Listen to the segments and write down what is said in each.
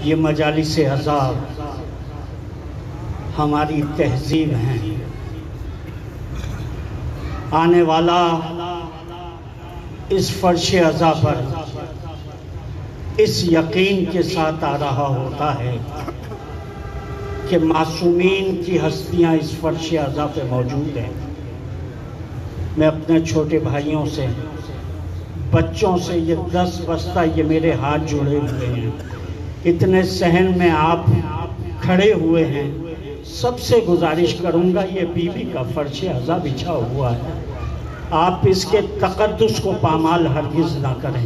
یہ مجالس عزا ہماری تہذیب ہیں. آنے والا اس فرش عزا پر اس یقین کے ساتھ آ رہا ہوتا ہے کہ معصومین کی ہستیاں اس فرش عزا پہ موجود ہیں. میں اپنے چھوٹے بھائیوں سے، بچوں سے، یہ 10 بستہ یہ میرے ہاتھ جڑے ہوئے ہیں، اتنے صحن میں آپ کھڑے ہوئے ہیں، سب سے گزارش کروں گا یہ بی بی کا فرش عزا بچھا ہوا ہے، آپ اس کے تقدس کو پامال ہرگز نہ کریں.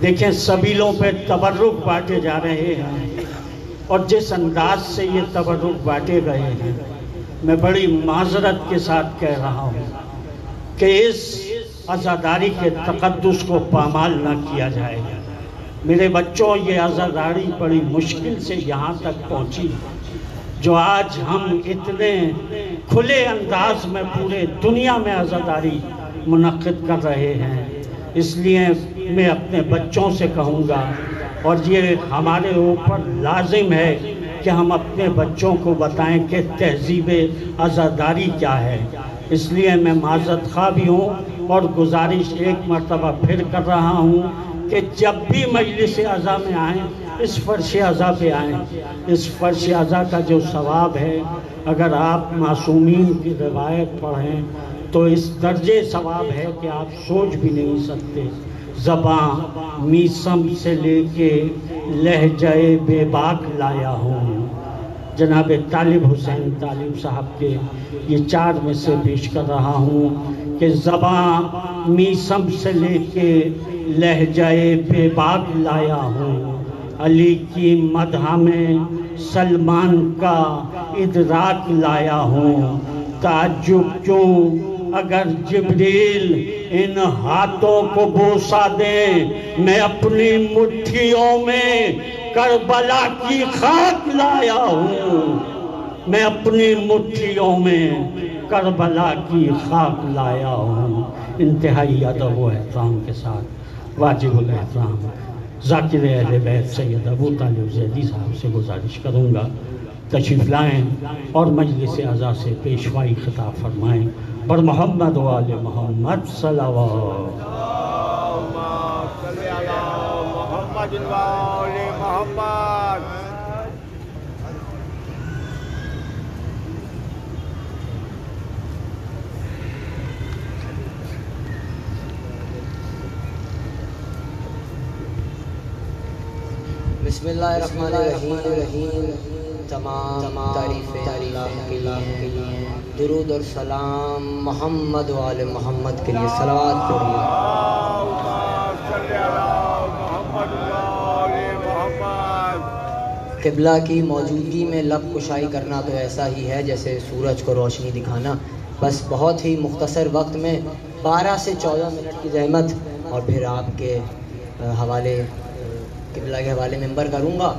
دیکھیں سبیلوں پہ تبرک بانٹے جا رہے ہیں، اور جس انداز سے یہ تبرک بانٹے گئے ہیں، میں بڑی معذرت کے ساتھ کہہ رہا ہوں کہ اس عزاداری کے تقدس کو پامال نہ کیا جائے. میرے بچوں، یہ عزاداری بڑی مشکل سے یہاں تک پہنچی جو آج ہم اتنے کھلے انداز میں پورے دنیا میں عزاداری منعقد کر رہے ہیں. اس لیے میں اپنے بچوں سے کہوں گا، اور یہ ہمارے اوپر لازم ہے کہ ہم اپنے بچوں کو بتائیں کہ تہذیب عزاداری کیا ہے. اس لیے میں معذرت خواہ بھی ہوں اور گزارش ایک مرتبہ پھر کر رہا ہوں کہ جب بھی مجلس عزا میں آئیں، اس فرش عزا پہ آئیں. اس فرش عزا کا جو ثواب ہے، اگر آپ معصومین کی روایت پڑھیں تو اس درجے ثواب ہے کہ آپ سوچ بھی نہیں سکتے. زباں میسم سے لے کے لہجہ بے باک لایا ہوں. جناب طالب حسین طالب صاحب کے یہ 4 میں سے پیش کر رہا ہوں کہ زباں میسم سے لے کے لہجہ بے باک لایا ہوں. علی کی مدح میں سلمان کا ادراک لایا ہوں. تعجب کیوں اگر جبریل ان ہاتھوں کو بوسہ دیں، میں اپنی مٹھیوں میں کربلا کی خاک لایا ہوں. میں اپنی مٹھیوں میں کربلا کی خاک لایا ہوں. انتہائی ادب و احترام کے ساتھ واجب الاحترام ذاکر اہل بیت سید ابو طالب زیدی صاحب سے گزارش کروں گا تشریف لائیں اور مجلس عزا سے پیشوائی خطاب فرمائیں. بر محمد و آل محمد صلوات. بسم اللہ الرحمن الرحیم. تمام تعریفیں اللہ کے لیے، درود اور سلام محمد و آل محمد کے لیے. صلوات پڑھیے. قبلہ کی موجودگی میں لب کشائی کرنا تو ایسا ہی ہے جیسے سورج کو روشنی دکھانا. بس بہت ہی مختصر وقت میں 12 سے 14 منٹ کی زحمت، اور پھر آپ کے حوالے قبلہ کے حوالے ممبر کروں گا.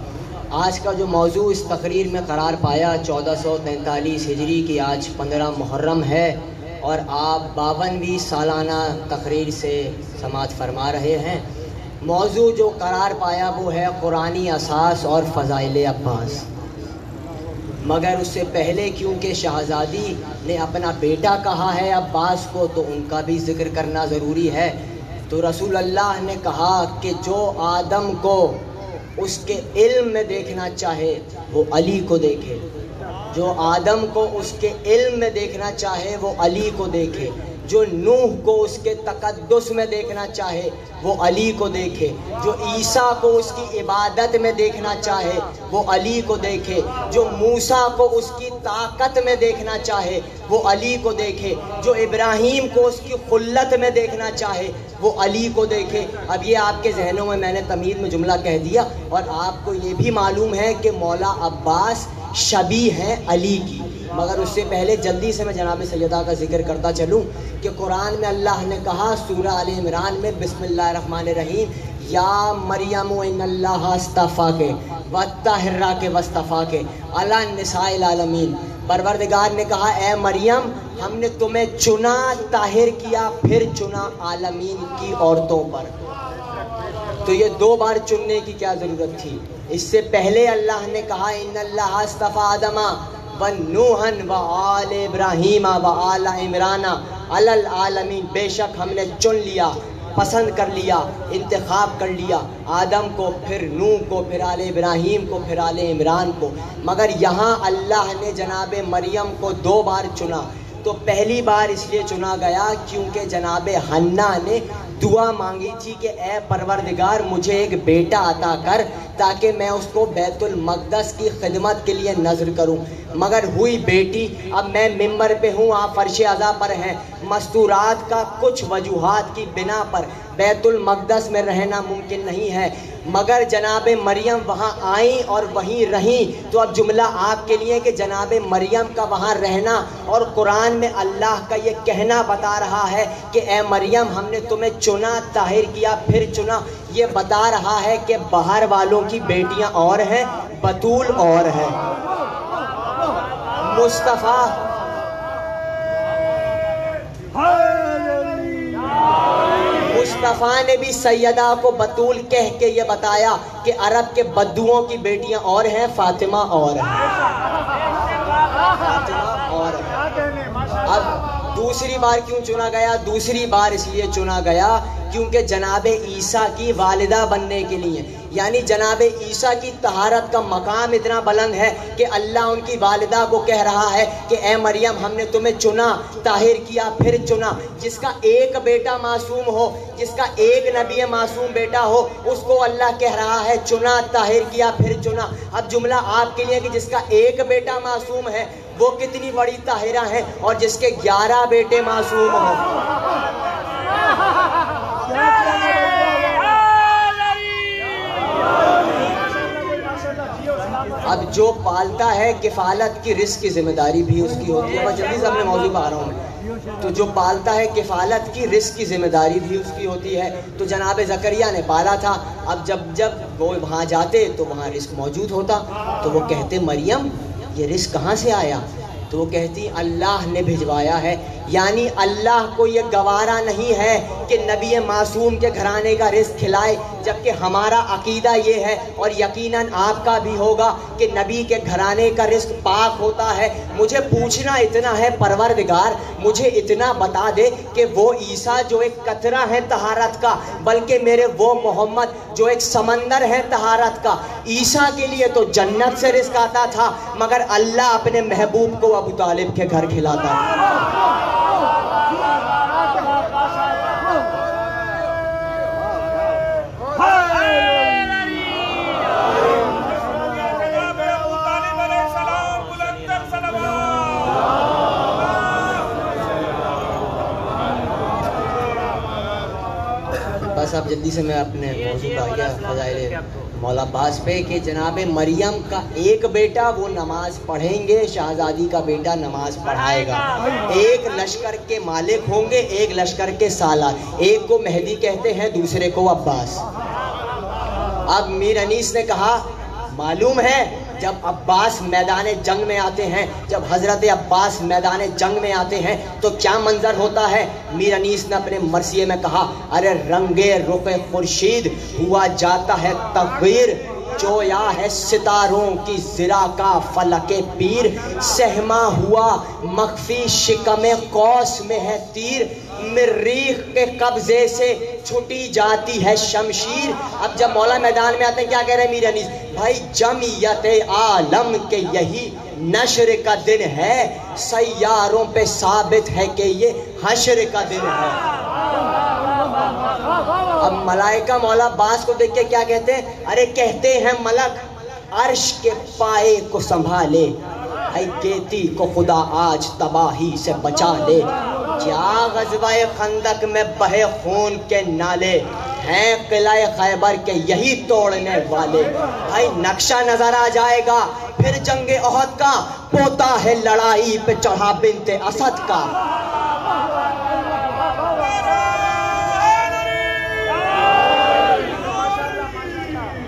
آج کا جو موضوع اس تقریر میں قرار پایا، 1443 ہجری کی آج 15 محرم ہے، اور آپ 52ویں سالانہ تقریر سے سماعت فرما رہے ہیں. موضوع جو قرار پایا وہ ہے قرآنی اساس اور فضائل عباس. مگر اس سے پہلے کیونکہ شہزادی نے اپنا بیٹا کہا ہے عباس کو، تو ان کا بھی ذکر کرنا ضروری ہے. تو رسول اللہ نے کہا کہ جو آدم کو اس کے علم میں دیکھنا چاہے وہ علی کو دیکھے. جو آدم کو اس کے علم میں دیکھنا چاہے وہ علی کو دیکھے. جو نوح کو اس کے تقدس میں دیکھنا چاہے وہ علی کو دیکھے. جو عیسیٰ کو اس کی عبادت میں دیکھنا چاہے وہ علی کو دیکھے. جو موسیٰ کو اس کی طاقت میں دیکھنا چاہے وہ علی کو دیکھے. جو ابراہیم کو اس کی خلت میں دیکھنا چاہے وہ علی کو دیکھے. اب یہ آپ کے ذہنوں میں نے تمہید میں جملہ کہہ دیا، اور آپ کو یہ بھی معلوم ہے کہ مولا عباس شبیہ ہیں علی کی. مگر اس سے پہلے جلدی سے میں جناب سیدہ کا ذکر کرتا چلوں کہ قرآن میں اللہ نے کہا سورہ آل عمران میں بسم اللہ الرحمن الرحیم، یا مریم ان اللہ اصطفاک وطہرک واصطفاک علی النساء العالمین. پروردگار نے کہا اے مریم، ہم نے تمہیں چنا، طاہر کیا، پھر چنا عالمین کی عورتوں پر. تو یہ 2 بار چننے کی کیا ضرورت تھی؟ اس سے پہلے اللہ نے کہا ان اللہ اصطفى آدم ونوحا وآل ابراہیم وآل عمران علی العالمین، بے شک ہم نے چن لیا، پسند کر لیا، انتخاب کر لیا آدم کو، پھر نوح کو، پھر آل ابراہیم کو، پھر آل عمران کو۔ مگر یہاں اللہ نے جناب مریم کو 2 بار چنا۔ تو پہلی بار اس لیے چنا گیا کیونکہ جناب حنا نے دعا مانگی تھی کہ اے پروردگار مجھے ایک بیٹا عطا کر تاکہ میں اس کو بیت المقدس کی خدمت کے لیے نذر کروں، مگر ہوئی بیٹی۔ اب میں ممبر پہ ہوں، آپ فرش عزا پر ہیں، مستورات کا کچھ وجوہات کی بنا پر بیت المقدس میں رہنا ممکن نہیں ہے، مگر جناب مریم وہاں آئیں اور وہیں رہیں۔ تو اب جملہ آپ کے لیے کہ جناب مریم کا وہاں رہنا، اور قرآن میں اللہ کا یہ کہنا بتا رہا ہے کہ اے مریم ہم نے تمہیں چنا، طاہر کیا، پھر چنا، یہ بتا رہا ہے کہ باہر والوں کی بیٹیاں اور ہیں، بطول اور ہے۔ مصطفیٰ نے بھی سیدہ کو بطول کہہ کے یہ بتایا کہ عرب کے بدوؤں کی بیٹیاں اور ہیں، فاطمہ اور ہے، فاطمہ اور ہے۔ اب دوسری بار کیوں چنا گیا؟ دوسری بار اس لیے چنا گیا کیونکہ جناب عیسیٰ کی والدہ بننے کے لیے، یعنی جناب عیسیٰ کی طہارت کا مقام اتنا بلند ہے کہ اللہ ان کی والدہ کو کہہ رہا ہے کہ اے مریم ہم نے تمہیں چنا، طاہر کیا، پھر چنا۔ جس کا ایک بیٹا معصوم ہو، جس کا ایک نبی معصوم بیٹا ہو، اس کو اللہ کہہ رہا ہے چنا، طاہر کیا، پھر چنا۔ اب جملہ آپ کے لیے کہ جس کا ایک بیٹا معصوم ہے وہ کتنی بڑی طاہرہ ہیں، اور جس کے 11 بیٹے معصوم ہوں۔ اب جو پالتا ہے کفالت کی رزق کی ذمہ داری بھی اس کی ہوتی ہے۔ میں جلدی سے اپنے موضوع پہ آ رہا ہوں میں۔ تو جو پالتا ہے کفالت کی رزق کی ذمہ داری بھی اس کی ہوتی ہے۔ تو جناب زکریا نے پالا تھا، اب جب وہ وہاں جاتے تو وہاں رزق موجود ہوتا، تو وہ کہتے مریم یہ رزق کہاں سے آیا؟ تو وہ کہتی اللہ نے بھجوایا ہے، یعنی اللہ کو یہ گوارا نہیں ہے کہ نبی معصوم کے گھرانے کا رزق کھلائے، جبکہ ہمارا عقیدہ یہ ہے اور یقیناً آپ کا بھی ہوگا کہ نبی کے گھرانے کا رزق پاک ہوتا ہے۔ مجھے پوچھنا اتنا ہے پروردگار مجھے اتنا بتا دے کہ وہ عیسیٰ جو ایک قطرہ ہے طہارت کا، بلکہ میرے وہ محمد جو ایک سمندر ہے طہارت کا۔ عیسیٰ کے لیے تو جنت سے رزق آتا تھا، مگر اللہ اپنے محبوب کو ابو طالب کے گھر کھلاتا ہے۔ بس اب جلدی سے میں اپنے موضوع پہ آ گیا، فضائل مولا عباس پہ، کہ جناب مریم کا ایک بیٹا وہ نماز پڑھیں گے، شہزادی کا بیٹا نماز پڑھائے گا، ایک لشکر کے مالک ہوں گے، ایک لشکر کے سالار، ایک کو مہدی کہتے ہیں دوسرے کو عباس۔ اب میر انیس نے کہا معلوم ہے جب عباس میدان جنگ میں آتے ہیں، جب حضرت عباس میدان جنگ میں آتے ہیں تو کیا منظر ہوتا ہے؟ میر انیس نے اپنے مرثیے میں کہا ارے رنگے رخ خورشید ہوا جاتا ہے تغیر، چویا ہے ستاروں کی زرا کا فلک پیر، سہما ہوا مخفی شکم قوس میں ہے تیر، مریخ کے قبضے سے چھٹی جاتی ہے شمشیر۔ اب جب مولا میدان میں آتے ہیں کیا کہہ رہے ہیں میر انیس بھائی؟ جمعیت عالم کے یہی نشر کا دن ہے، سیاروں پہ ثابت ہے کہ یہ حشر کا دن ہے۔ اب ملائکہ مولا عباس کو دیکھ کے کیا کہتے ہیں؟ ارے کہتے ہیں ملک عرش کے پائے کو سنبھالے، اے گیتی کو خدا آج تباہی سے بچا لے، کیا غزوہ خندق میں بہے خون کے نالے، ہیں قلعہ خیبر کے یہی توڑنے والے۔ بھائی نقشہ نظر آ جائے گا پھر جنگ احد کا، پوتا ہے لڑائی پہ چڑھا بنت اسد کا۔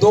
2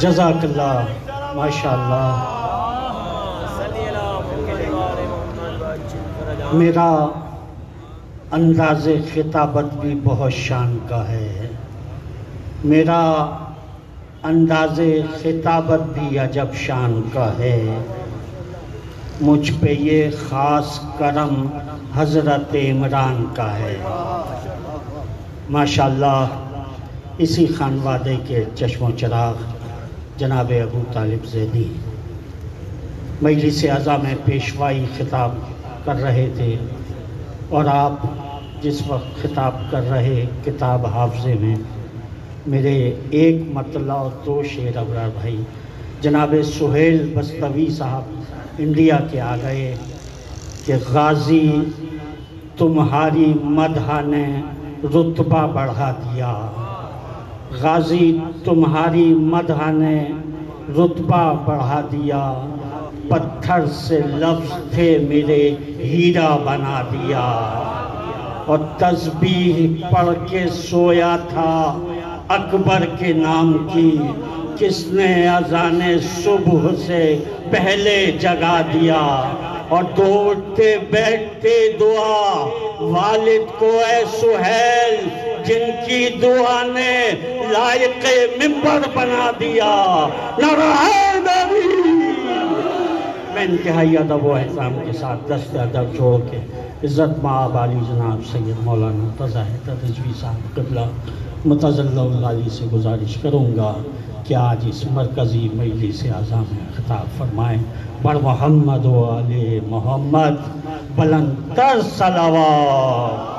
جزاک اللہ، ماشاء اللہ۔ میرا انداز خطابت بھی بہت شان کا ہے، میرا انداز خطابت بھی عجب شان کا ہے، مجھ پہ یہ خاص کرم حضرت عمران کا ہے۔ ماشاءاللہ اسی خانوادے کے چشم و چراغ جناب ابو طالب زیدی مجلس اعضا میں پیشوائی خطاب کر رہے تھے، اور آپ جس وقت خطاب کر رہے کتاب حافظے میں میرے ایک مطلع اور دو شعر ابرار بھائی جناب سہیل بستوی صاحب انڈیا کے آ گئے کہ غازی تمہاری مدح نے رتبہ بڑھا دیا، غازی تمہاری مدح نے رتبہ بڑھا دیا، پتھر سے لفظ تھے میرے ہیرا بنا دیا، اور تسبیح پڑھ کے سویا تھا اکبر کے نام کی، کس نے اذان صبح سے پہلے جگا دیا، اور دوڑتے بیٹھتے دعا والد کو اے سہیل جن کی دعا نے لائق منبر بنا دیا، نعرہ حیدری۔ میں انتہائی ادب و احترام کے ساتھ دست ادب جوڑ کے عزت مآب علی جناب سید مولانا تظاہر رضوی صاحب قبلہ متظل العالی سے گزارش کروں گا کہ آج اس مرکزی مجلس اعضا میں خطاب فرمائیں۔ بر محمد و آل محمد بلند تر صلوات۔